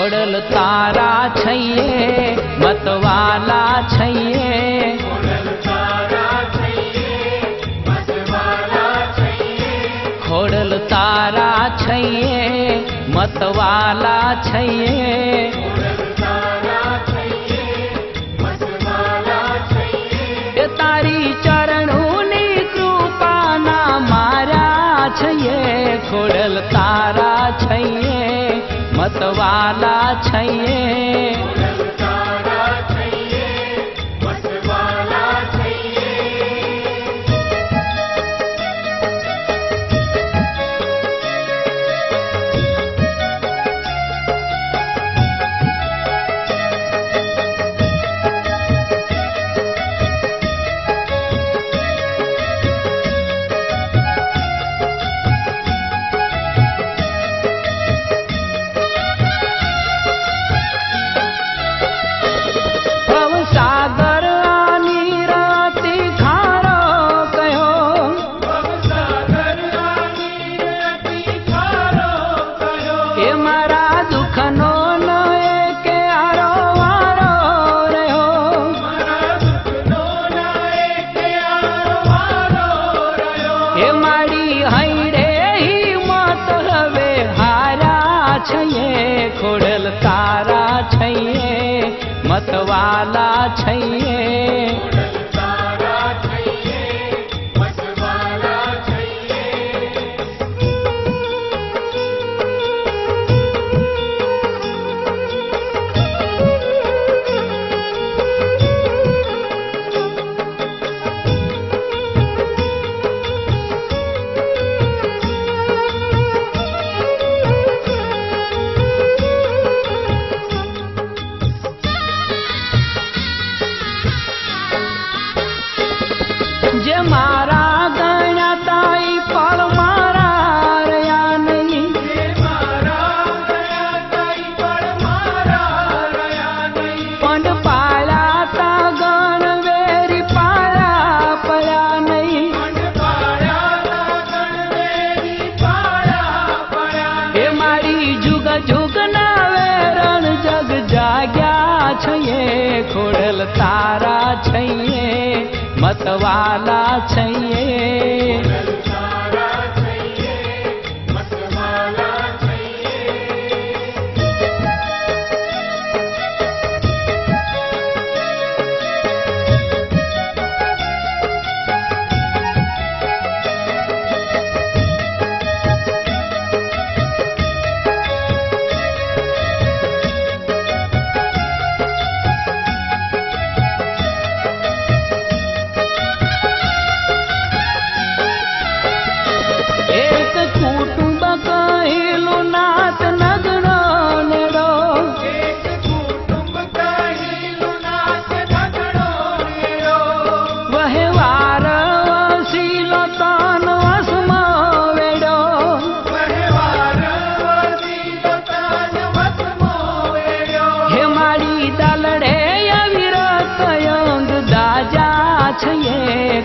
ખોડલ તારા છઈએ મતવાલા છઈએ ખોડલ તારા છઈએ મતવાલા છઈએ એ તારી ચરણોની કૃપાના મારા છઈએ ખોડલ તારા છઈએ मतवाला छइए खोड़ल तारा छइए मतवाला छइए जे मारा गणताई पल मारा रया नहीं पंड पाया ता गण वेरी पाया पया नहीं हे मारी जुग जुग ना वेरण जग जाग्या छये खोड़ल तारा छये मतवाला छइए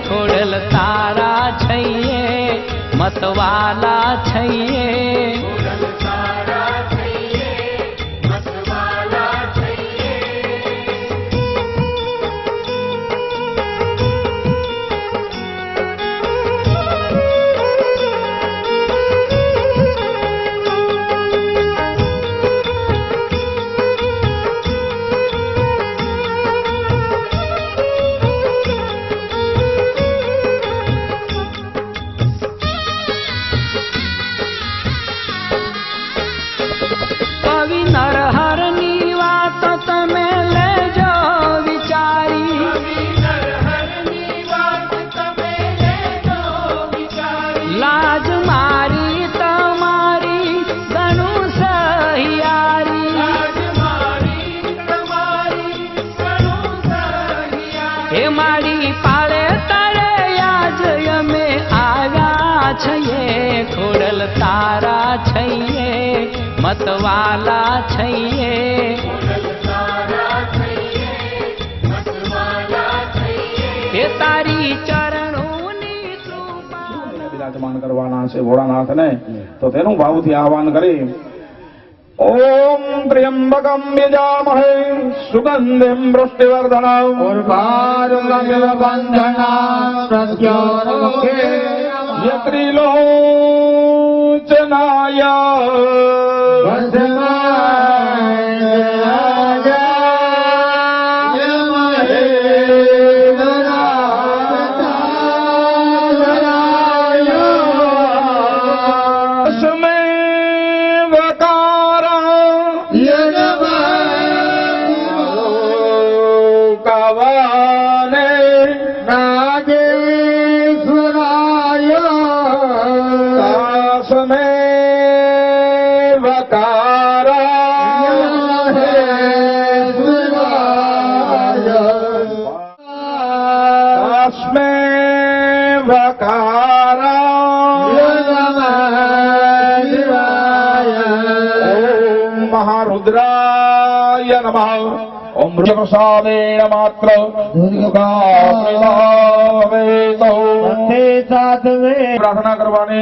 खोड़ल तारा छइए मतवाला छइए खोड़ल तारा छइए मतवाला छइए हे तारी चरणोनी कृपा विराजमान करवाना છે ભોળાનાથ ને તો તેનું ભાવથી આહવાન કરી ઓમ त्र्यंबकं यजामहे सुगंधिं वृष्टिवर्धनम् यत्रिलोचनाय महारुद्राय नमः। ओम प्रसादेन मात्र प्रार्थना करवानी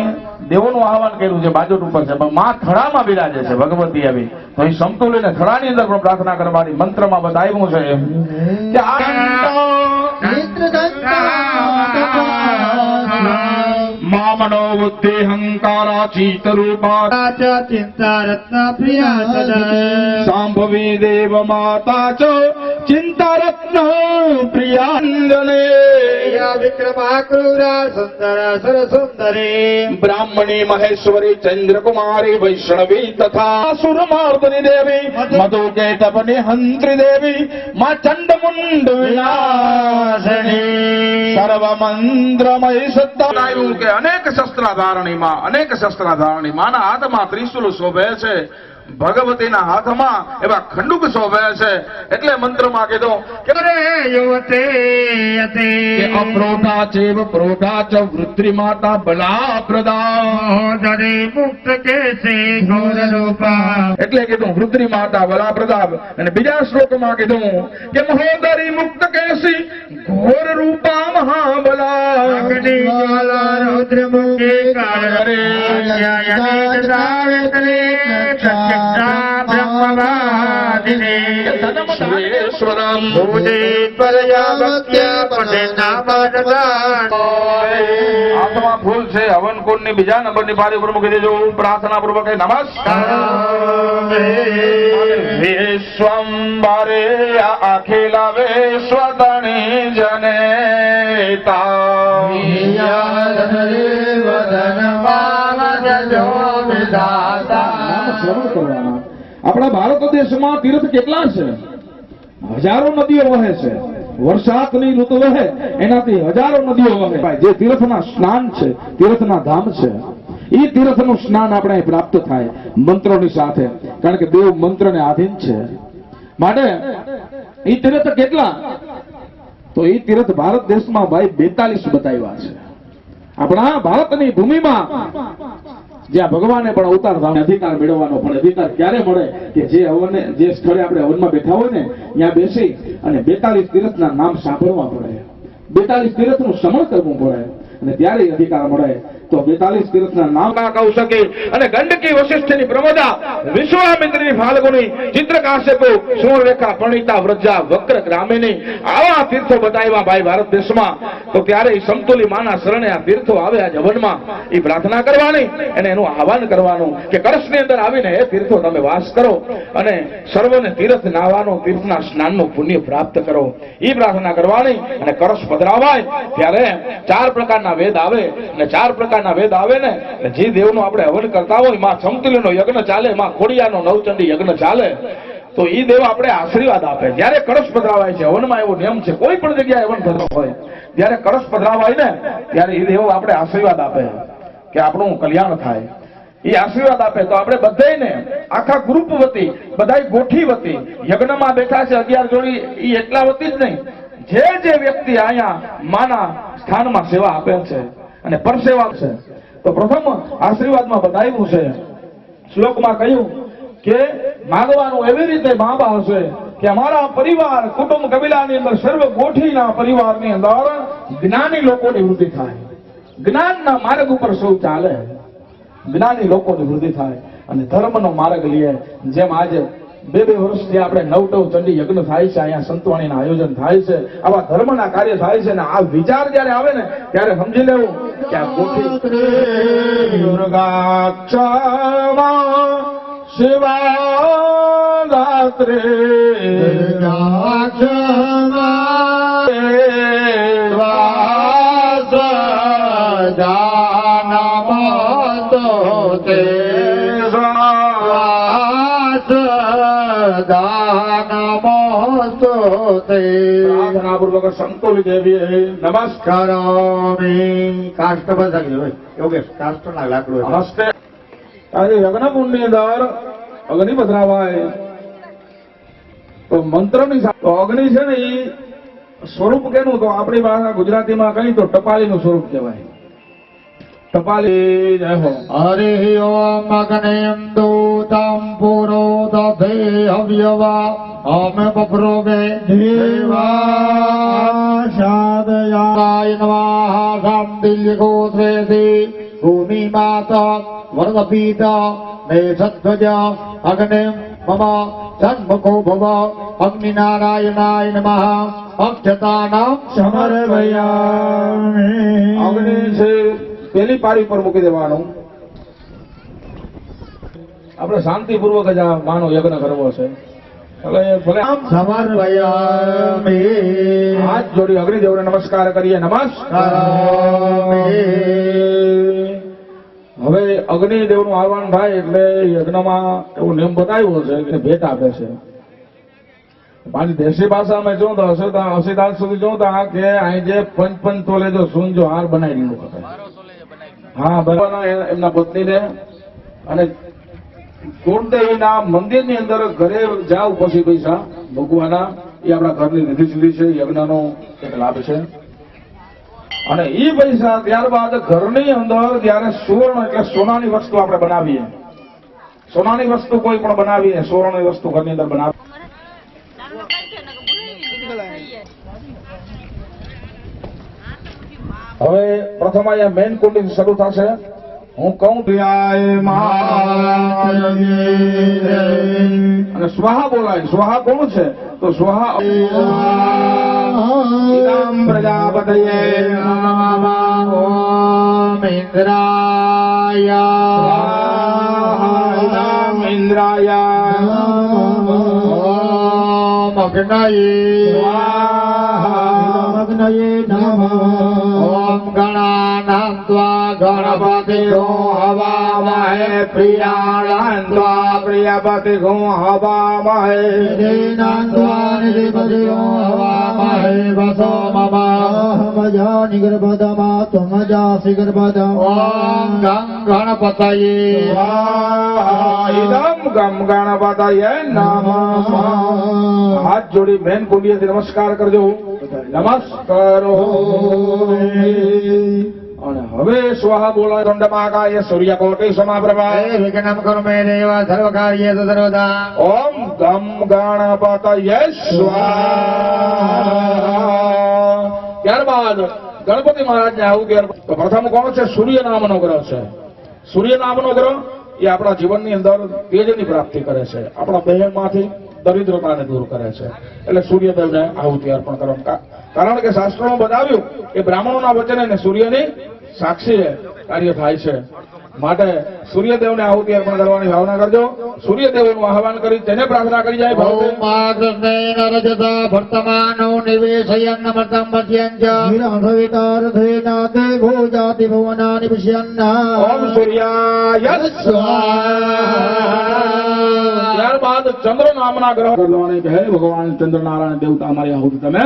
देवोનું આહવાન કર્યું છે બાજુ ઉપર છે પણ માં થડામાં બિરાજે છે ભગવતી આવી તો એ સમતુલીને થડાની અંદર પણ પ્રાર્થના કરવાની મંત્રમાં બતાવ્યું છે કે મા મનો બુદ્ધિ અહંકારા ચિત્ત રૂપા ચિંતા રત્ન પ્રિયા સાંભવી દેવ માતા ચ ચિંતા રત્ન પ્રિયાંજને વિક્રમા ક્રૂરા સુંદર સુર સુંદરી બ્રાહ્મણી મહેશ્વરી ચંદ્રકુમારી વૈષ્ણવી તથા સુરમાર્દની દેવી મધુ કેટપની હંત્રી દેવી મા ચંડમુંડ વિનાશિની સર્વ મંત્રમય સત્તા આવ્યું કે અનેક શસ્ત્રાધારણી માના હાથમાં ત્રિશુલ શોભે છે ભગવતીના હાથમાં એવા ખંડુક શોભે છે એટલે મંત્રમાં કીધું કે યુવતે અપ્રોઢા ચેવ પ્રોઢા ચ વૃત્તિ માતા બલા પ્રદા દરે મુક્ત કેસે ઘોર રૂપા એટલે કીધું વૃદ્ધિ માતા બલા પ્રદાપ અને બીજા શ્લોકમાં કીધું કે મહોદરી મુક્ત કેસી ઘોર રૂપા મહાબલા અગ્નિજ્વાલા રૌદ્ર મુખે કાળરે બ્રહ્મવાદિને સર્વેશ્વરમ હાથમાં ફૂલ છે હવન કુંડની બીજા નંબરની બારી ઉપર મૂકી દેજો પ્રાર્થના પૂર્વક નમસ્કાર વિશ્વંબરે અખિલ વિશ્વતણી આપણા ભારત દેશમાં તીર્થ કેટલા છે હજારો નદીઓ વહે છે વરસાદની ઋતુ વહે એનાથી હજારો નદીઓ વહે જે તીર્થના સ્નાન છે તીર્થના ધામ છે એ તીર્થનું સ્નાન આપણે પ્રાપ્ત થાય મંત્રોની સાથે કારણ કે દેવ મંત્રને આધીન છે માટે એ તીર્થ કેટલા તો એ તીર્થ ભારત દેશમાં ભાઈ 42 બતાવ્યા છે આપણા ભારતની ભૂમિમાં જ્યાં ભગવાને પણ અવતાર ધારણ અધિકાર મેળવવાનો પણ અધિકાર ક્યારે મળે કે જે સ્થળે આપણે હવનમાં બેઠા હોય ને ત્યાં બેસી અને 42 તીર્થના નામ સાંભળવા પડે 42 તીર્થનું સ્મરણ કરવું પડે અને ત્યારે અધિકાર મળે તો 42 તીર્થના નામ કહી શકે અને ગંડકી વશિષ્ઠની પ્રમોદા વિશ્વામિત્રની ફાલ્ગુની ચિત્રકાશ્યપો સુવર્ણરેખા પ્રણીતા વ્રજા વક્ર ગ્રામિણી આવા તીર્થો બતાવ્યા ભાઈ ભારત દેશમાં તો ત્યારે એ સમતુલી માના શરણે આ તીર્થો આવે આ જવનમાં એ પ્રાર્થના કરવાની અને એનું આહવાન કરવાનું કે કળશની અંદર આવીને એ તીર્થો તમે વાસ કરો અને સર્વને તીર્થ નાવાનું તીર્થના સ્નાનનું પુણ્ય પ્રાપ્ત કરો એ પ્રાર્થના કરવાની અને કળશ પધરાવાય ત્યારે 4 પ્રકારના વેદ આવે અને 4 પ્રકારના વેદ આવે ને જે દેવનો આપણે હવન કરતા હોય માં સમતુલીનો યજ્ઞ ચાલે માં ખોડિયાનો નવચંડી યજ્ઞ ચાલે તો એ દેવ આપણે આશીર્વાદ આપે જ્યારે કળશ પધરાવાય છે હવનમાં એવો નિયમ છે કોઈ પણ જગ્યાએ હવન થતો હોય જ્યારે કળશ પધરાવાય ને ત્યારે એ દેવ આપણે આશીર્વાદ આપે કે આપણું કલ્યાણ થાય એ આશીર્વાદ આપે તો આપણે બધાને આખા ગ્રુપ વતી બધા ગોઠી વતી યજ્ઞમાં બેઠા છે 11 જોડી એ એકલા વતી જ નહીં જે વ્યક્તિ અહીંયા માના સ્થાનમાં સેવા આપે છે અને પરસેવા છે તો પ્રથમ આશીર્વાદમાં બતાવ્યું છે શ્લોકમાં કહ્યું કે માંગવાનું એવી રીતે માંગવા હશે કે અમારા પરિવાર કુટુંબ કબીલાની અંદર સર્વ ગોઠીના પરિવારની અંદર જ્ઞાની લોકોની વૃદ્ધિ થાય જ્ઞાનના માર્ગ ઉપર સૌ ચાલે જ્ઞાની લોકોની વૃદ્ધિ થાય અને ધર્મનો માર્ગ લે જેમ આજે બે વર્ષથી આપણે નવટવ ચંડી યજ્ઞ થાય છે, અહીંયા સંતવાણીના આયોજન થાય છે, આવા ધર્મના કાર્ય થાય છે, ને આ વિચાર જયારે આવે ને ત્યારે સમજી લેવું કે આ કોઠી દુર્ગાક્ષમા શિવારાત્રે પ્રાર્થનાપૂર્વક સંતોષી દેવીએ નમસ્કાર. હસ્તે આજે યજ્ઞકુંડની અંદર અગ્નિ પધરાવાય તો મંત્રની સાથે તો અગ્નિ છે ને એ સ્વરૂપ કેનું, તો આપણી ભાષા ગુજરાતીમાં કઈ તો ટપાલીનું સ્વરૂપ કહેવાય. ટપાલી જય હો. હરિ ઓમ અગ્નિમ દૂતમ પુરો દધે હવ્યવા ઓમ બપ્રોગે દેવા શાદયાય નમઃ શાંતિલ્ય ગોત્રેતિ ભૂમિ માતા વરદપીતા મે સત્વજ અગ્નિમ મમ સન્મુખો ભવ અગ્નિનારાયણાય નમઃ અક્ષતાનામ સમર્પયામિ. અગ્નિ છે પેલી પારી પર મૂકી દેવાનું. આપણે શાંતિપૂર્વક જ આ માનો યજ્ઞ કરવો છે. ભલે સમર્પયામિ. હાથ જોડી અગ્નિદેવને નમસ્કાર કરીએ. નમસ્કાર. હવે અગ્નિદેવનું આહવાન થાય એટલે યજ્ઞમાં એવો નિયમ બતાવ્યો છે કે ભેટ આપે છે. પાછી દેશી ભાષામાં જો તો અસીદાસ સુધી જો તો આ કે અહીં જે પંચ તોલે જો સૂન જો હાર બનાવી દીધું ખબર. હા બરાબર. એમના પત્નીને અને કુળદેવીના મંદિરની અંદર ઘરે જાવ પછી પૈસા ભગવાના એ આપણા ઘરની નિધિ સીધી છે, યજ્ઞનો એક લાભ છે. અને એ પૈસા ત્યારબાદ ઘરની અંદર જયારે સુવર્ણ એટલે સોનાની વસ્તુ આપણે બનાવીએ, સોનાની વસ્તુ કોઈ પણ બનાવીએ, સુવર્ણની વસ્તુ ઘરની અંદર બનાવીએ. હવે પ્રથમ અહીંયા મેઇન કુંડી શરૂ થશે. હું કહું અને સ્વાહા બોલાય. સ્વાહા કોણ છે તો સ્વાહા પ્રજાપતયે ઓમ ઇન્દ્રાય ઇન્દ્રાય ઓમ અગ્નયે નમઃ ઓમ ગણાનાં ત્વા ગણપતિગો હવામહે પ્રિયાણાં ત્વા પ્રિયપતિગો હવામહે નિધિનાં ત્વા નિધિપતિગો હવામહે વસો મમ અહમજા નિગર્ભદમા ત્વમજાસि ગર્ભદમ ઓમ ગં ગણપતયે ઇદમ ગમ ગણપતયે નમઃ. હાથ જોડી મેન કુંડીએથી નમસ્કાર કરજો. નમસ્કારો. અને હવે સ્વાહા બોલાય. દંડમાકાય સૂર્યકોટિ સમાપ્રભા વિઘ્નમ કુરુ મે દેવ સર્વકાર્યેષુ સર્વદા. ઓમ ગમ ગણપતયે સ્વાહા. ત્યારબાદ ગણપતિ મહારાજને આવું ત્યારબાદ તો પ્રથમ કોણ છે? સૂર્ય નામનો ગ્રહ છે. સૂર્ય નામનો ગ્રહ એ આપણા જીવનની અંદર તેજની પ્રાપ્તિ કરે છે, આપણા દેહમાંથી દરિદ્રતાને દૂર કરે છે. એટલે સૂર્યદેવને આહુતિ અર્પણ કરવાનું કારણ કે શાસ્ત્રોમાં બતાવ્યું કે બ્રાહ્મણોના વચને અને સૂર્યની સાક્ષીએ કાર્ય થાય છે. માટે સૂર્યદેવને આહુતિ અર્પણ કરવાની ભાવના કરજો. સૂર્યદેવનું આહવાન કરી તેને પ્રાર્થના કરી જાય. વર્તમાનો નિવેશયન્ન મૃતમ મધ્યંચ વિતારથેનાતે ભોજાતિ ભુવનાનિ પશ્યન્ન. ઓમ સૂર્યાય સ્વાહા. ત્યારબાદ ચંદ્ર નામના ગ્રહ કરવાની કહે ભગવાન ચંદ્રનારાયણ દેવતા અમારી આહુતિ તમે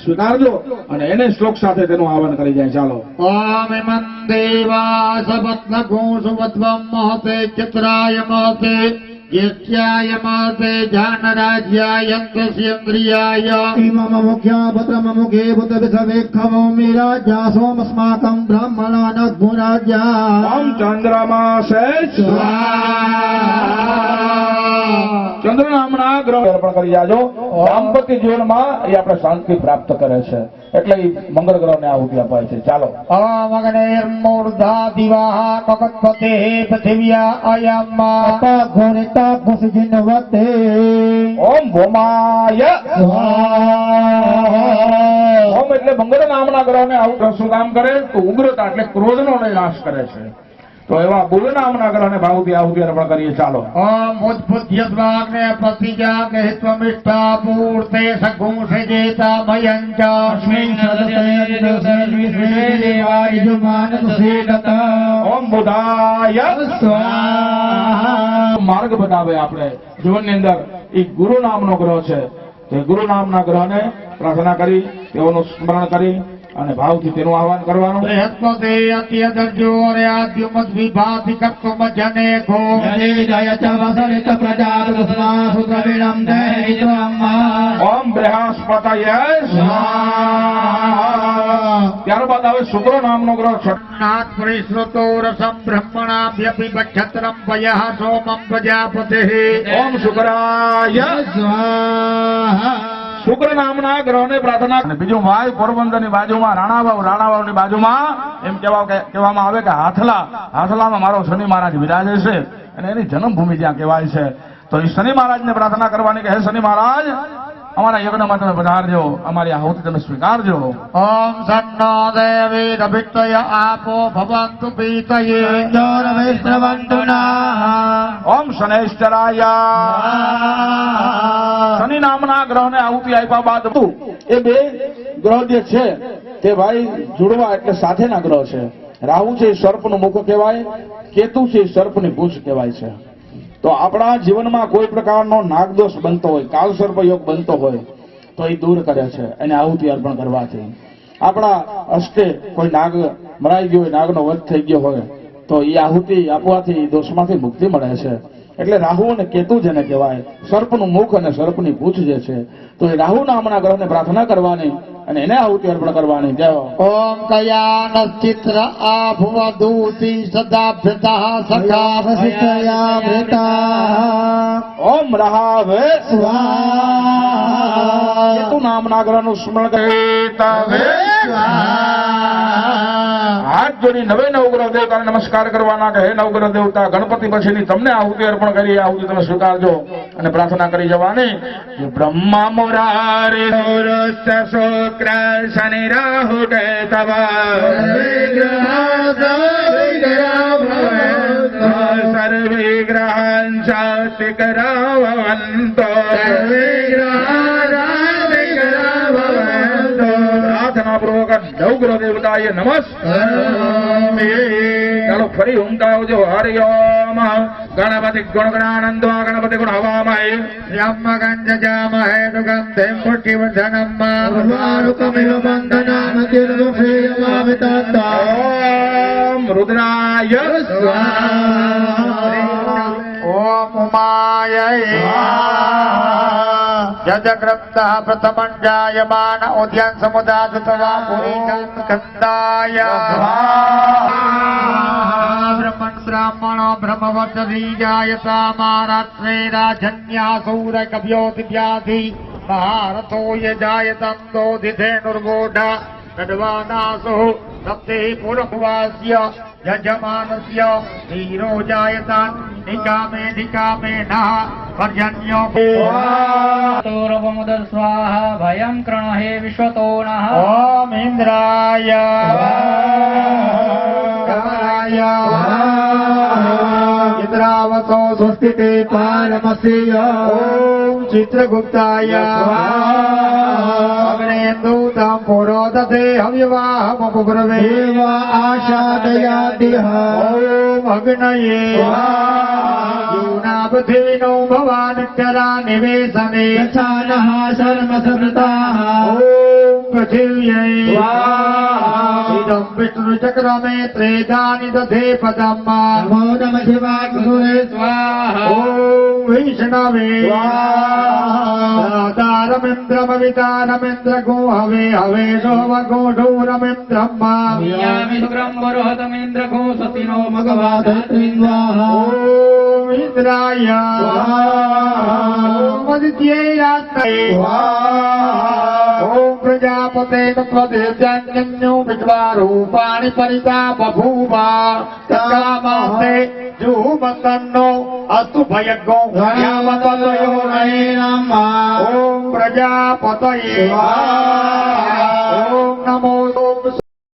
સ્વીકારજો અને એને શ્લોક સાથે તેનું આહવાન કરી જાય. ચાલો. ઓમ ઇમં દેવા સપત્નકો સુવત્વમ મહતે ચિત્રાય મહતે જ્યેષ્ઠ્યાય મહતે જાનરાજ્યાય યંત્રસ્યેન્દ્રિયાય ઇમમ મુખ્યા પત્રમ મુખે ભૂત વિષવેખમો મિરાજ્યા સોમસ્માકં બ્રાહ્મણાનદ્ભુરાજ્યા. ઓમ ચંદ્રમાસે સ્વાહા. ચંદ્ર નામના ગ્રહ અર્પણ કરી જાજો. દાંપત્ય જીવનમાં એ આપણે શાંતિ પ્રાપ્ત કરે છે એટલે એ મંગળ ગ્રહને આહુતિ અપાય છે. ચાલો. ઓમ અગ્નિર્મૂર્ધા દિવાહ મગત્પતે પૃથિવ્યા અયમ ઘોરિતા ભુસજિનવતે ઓમ ભૌમાય ઓમ એટલે મંગળ નામના ગ્રહને આવું શું કામ કરે તો ઉગ્રતા એટલે ક્રોધનો નાશ કરે છે. તો એવા બુધ નામના ગ્રહને ભાવથી આહુતિ અર્પણ કરીએ. ચાલો. ઓમ ઉદ્ભુત્યસ્વાગ્ને પ્રતિજાગ્ને હિત્વમિષ્ઠા પૂર્તે સઘુંસજેતા મયંચ ઓમ બુધાય સ્વાહા. માર્ગ બતાવે આપણે જીવનની અંદર એ ગુરુ નામનો ગ્રહ છે. તે ગુરુ નામના ગ્રહને પ્રાર્થના કરી તેઓનું સ્મરણ કરી અને ભાવથી તેનું આહવાન કરવાનું. બૃહસ્પતિ અત્યદર્જોર્યાદ્યુમદ વિભાતિ કર્તુમ જને ઘો ઓમ બૃહસ્પતય સ્વાહા. ત્યારબાદ આવે શુક્ર નામનો ગ્રહ છે. નાથ પરિશ્રુતો રસમ બ્રહ્મણાભ્યપી બચ્છત્રમ પયઃ સોમમ પ્રજાપતિઃ ઓમ શુક્રાય સ્વાહા. શુક્ર નામના ગ્રહને પ્રાર્થના. અને બીજું ભાઈ પોરબંદરની બાજુમાં રાણાવાવની બાજુમાં એમ કહેવામાં આવે કે હાથલામાં મારો શનિ મહારાજ વિરાજે છે અને એની જન્મભૂમિ જ્યાં કહેવાય છે. તો એ શનિ મહારાજને પ્રાર્થના કરવાની કે હે શનિ મહારાજ અમારા યજ્ઞમાં તમે પધારજો, અમારી આહુતિ તમે સ્વીકારજો. ઓમ સન્નો દેવી રવિત્તય આપો ભવંતુ પીતયે ઓમ શનૈશ્ચરાય. શનિ નામના ગ્રહને આહુતિ આપ્યા બાદ એ બે ગ્રહ જે છે તે ભાઈ જોડવા એટલે સાથેના ગ્રહ છે. રાહુ છે એ સર્પનું મુખ કહેવાય, કેતુ છે એ સર્પની પૂંછ કહેવાય છે. તો આપણા જીવનમાં કોઈ પ્રકારનો નાગદોષ બનતો હોય, કાળ સર્પ યોગ બનતો હોય તો એ દૂર કરે છે એને આહુતિ અર્પણ કરવાથી. આપણા અષ્ટે કોઈ નાગ મરાઈ ગયો હોય, નાગનો વધ થઈ ગયો હોય તો એ આહુતિ આપવાથી દોષમાંથી મુક્તિ મળે છે. એટલે રાહુ અને કેતુ જેને કહેવાય, સર્પનું મુખ અને સર્પની પૂંછ જે છે, તો એ રાહુ નામના ગ્રહને પ્રાર્થના કરવાની અને એને આહુતિ અર્પણ કરવાની. જય હો. ઓમ કયાન ચિત્ર આભવદૂતિ સદાભ્યતઃ સખાભ્યતઃ ઓમ રહાવે સ્વાહા. કેતુ નામના ગ્રહનું સ્મરણ કરે. હાથ જોડી નવે નવગ્રહ દેવતાને નમસ્કાર કરવાના કે હે નવગ્રહ દેવતા ગણપતિ પછીની તમને આહુતિ અર્પણ કરી, આહુતિ તમે સ્વીકારજો અને પ્રાર્થના કરી જવાની. બ્રહ્મા મુરારે શુક્ર શનિ રાહુ કેતવ સર્વે ગ્રહાન શાસ્તિકરાવંતો પ્રાર્થના પૂર્વક નવગ્રહ દેવતાએ નમસ્કાર. ચાલો ફરી ઊંઘતા આવજો. હરિ ઓમ ગણપતિ ગુણગણાનંદવા ગણપતિ ગુણ હવામહે યમ ગંજજામહે સુગંધિમ પુષ્ટિવર્ધનમ ભગવાનુકમિવ બંધનામતિર્દુષેયમાવિતત્ત. ઓમ રુદ્રાય સ્વાહા. ઓમ ઉમાય यजग्रन्थः प्रथमं जायमान उद्यान समुदातवा पुरीकं कंदाय ब्रह्मण ब्राह्मणो ब्रह्मवत्सरी जायता महारात्रे राजन्यासूर कव्योतिव्याधि महारथो ये जायतं दोधिधेनुर्वोढा तद्वानासो सप्ते पुरभुवास्य यजमानस्य वीरो जायतान् निकामे नः पर्जन्यो तोरवमुदर स्वाहा भयं कृणहे विश्वतो नः. ओम इंद्राय कमलाय इंद्रावतो स्वस्तिते पारमस्य. ओम चित्रगुप्ताय अग्नेन्दूतं पुरोदते हव्यवाहमपुब्रवे आशादयादिह. ओम अग्नये यूनापथिनो भवानित्यरा निवेशने यच्छानः शर्म समृताः. ओम पृथिव्यै इदं विष्णुचक्रमे त्रेधानि दधे पदम् नमो नमः शिवाय गुरुवे स्वाहा ॐ विष्णवे दातारमिन्द्रमवितारमिन्द्रगो हवे हवे सोमगोढूरमिन्द्रम् यामि शुक्रं पुरोहतमिन्द्र घोषति नो मघवाधत्रिन्वाहा ॐ इन्द्राय ॐ आदित्यै रात्रये ॐ प्रजापते त्वदेव्यान्यो विश्वारूपाणि परिता बभूव तकामास्ते जुहुमतन्नो अस्तु भयज्ञो यावतयो नमः ॐ प्रजापतये ॐ नमो